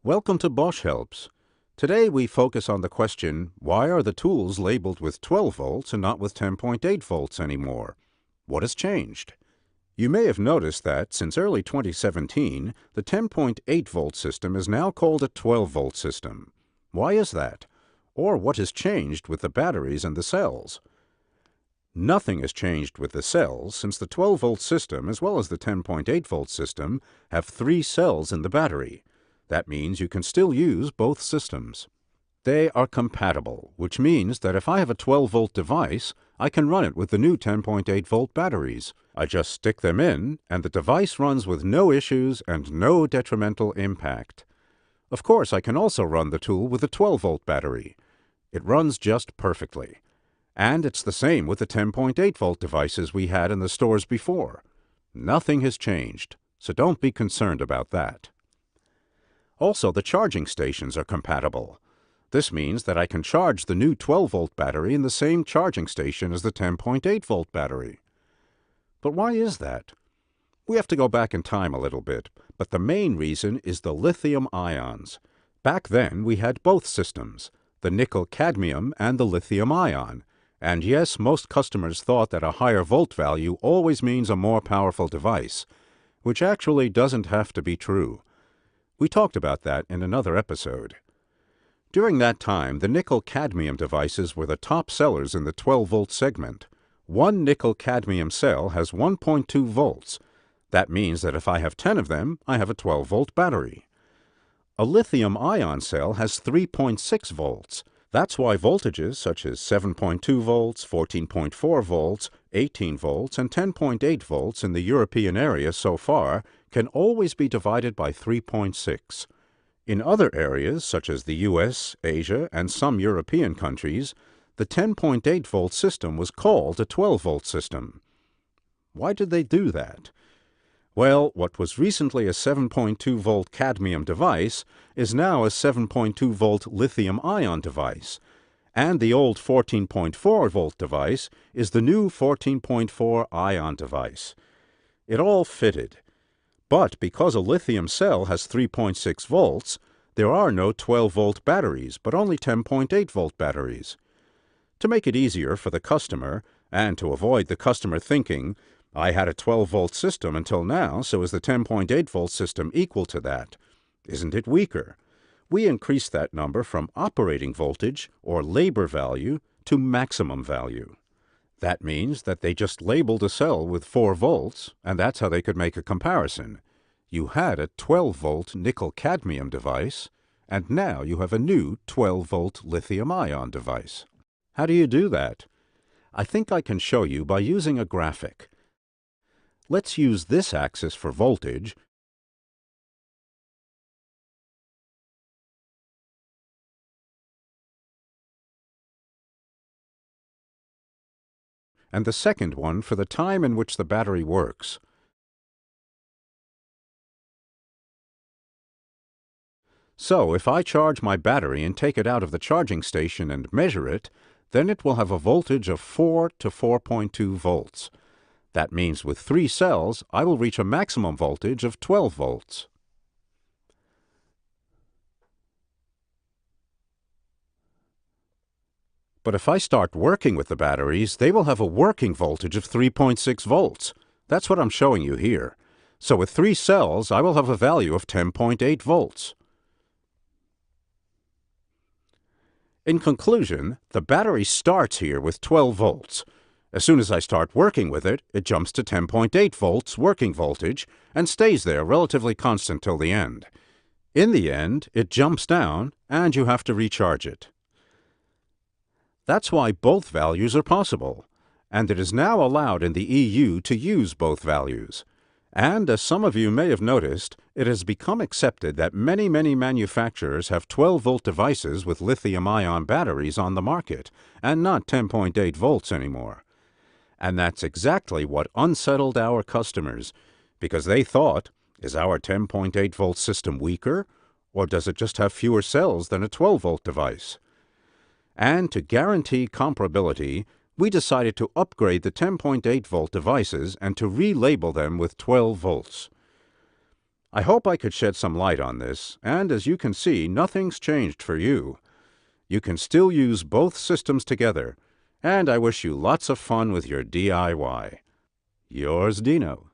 Welcome to Bosch Helps. Today we focus on the question, why are the tools labeled with 12 volts and not with 10.8 volts anymore? What has changed? You may have noticed that since early 2017, the 10.8 volt system is now called a 12 volt system. Why is that? Or what has changed with the batteries and the cells? Nothing has changed with the cells since the 12 volt system as well as the 10.8 volt system have 3 cells in the battery. That means you can still use both systems. They are compatible, which means that if I have a 12 volt device, I can run it with the new 10.8 volt batteries. I just stick them in, and the device runs with no issues and no detrimental impact. Of course, I can also run the tool with a 12 volt battery. It runs just perfectly. And it's the same with the 10.8 volt devices we had in the stores before. Nothing has changed, so don't be concerned about that. Also, the charging stations are compatible. This means that I can charge the new 12 volt battery in the same charging station as the 10.8 volt battery. But why is that? We have to go back in time a little bit, but the main reason is the lithium ions. Back then we had both systems, the nickel-cadmium and the lithium-ion. And yes, most customers thought that a higher volt value always means a more powerful device, which actually doesn't have to be true. We talked about that in another episode. During that time, the nickel-cadmium devices were the top sellers in the 12 volt segment. One nickel-cadmium cell has 1.2 volts. That means that if I have 10 of them, I have a 12 volt battery. A lithium-ion cell has 3.6 volts. That's why voltages such as 7.2 volts, 14.4 volts, 18 volts, and 10.8 volts in the European area so far can always be divided by 3.6. In other areas such as the US, Asia, and some European countries, the 10.8 volt system was called a 12 volt system. Why did they do that? Well, what was recently a 7.2 volt cadmium device is now a 7.2 volt lithium-ion device, and the old 14.4 volt device is the new 14.4 ion device. It all fitted. But because a lithium cell has 3.6 volts, there are no 12 volt batteries, but only 10.8 volt batteries. To make it easier for the customer, and to avoid the customer thinking, I had a 12 volt system until now, so is the 10.8 volt system equal to that? Isn't it weaker? We increased that number from operating voltage, or labor value, to maximum value. That means that they just labeled a cell with 4 volts, and that's how they could make a comparison. You had a 12 volt nickel-cadmium device, and now you have a new 12 volt lithium-ion device. How do you do that? I think I can show you by using a graphic. Let's use this axis for voltage and the second one for the time in which the battery works. So, if I charge my battery and take it out of the charging station and measure it, then it will have a voltage of 4 to 4.2 volts. That means with 3 cells, I will reach a maximum voltage of 12 volts. But if I start working with the batteries, they will have a working voltage of 3.6 volts. That's what I'm showing you here. So with 3 cells, I will have a value of 10.8 volts. In conclusion, the battery starts here with 12 volts. As soon as I start working with it, it jumps to 10.8 volts working voltage and stays there relatively constant till the end. In the end, it jumps down and you have to recharge it. That's why both values are possible, and it is now allowed in the EU to use both values. And as some of you may have noticed, it has become accepted that many manufacturers have 12 volt devices with lithium-ion batteries on the market, and not 10.8 volts anymore. And that's exactly what unsettled our customers, because they thought, is our 10.8 volt system weaker, or does it just have fewer cells than a 12 volt device? And to guarantee comparability, we decided to upgrade the 10.8 volt devices and to relabel them with 12 volts. I hope I could shed some light on this, and as you can see, nothing's changed for you. You can still use both systems together, and I wish you lots of fun with your DIY. Yours, Dino.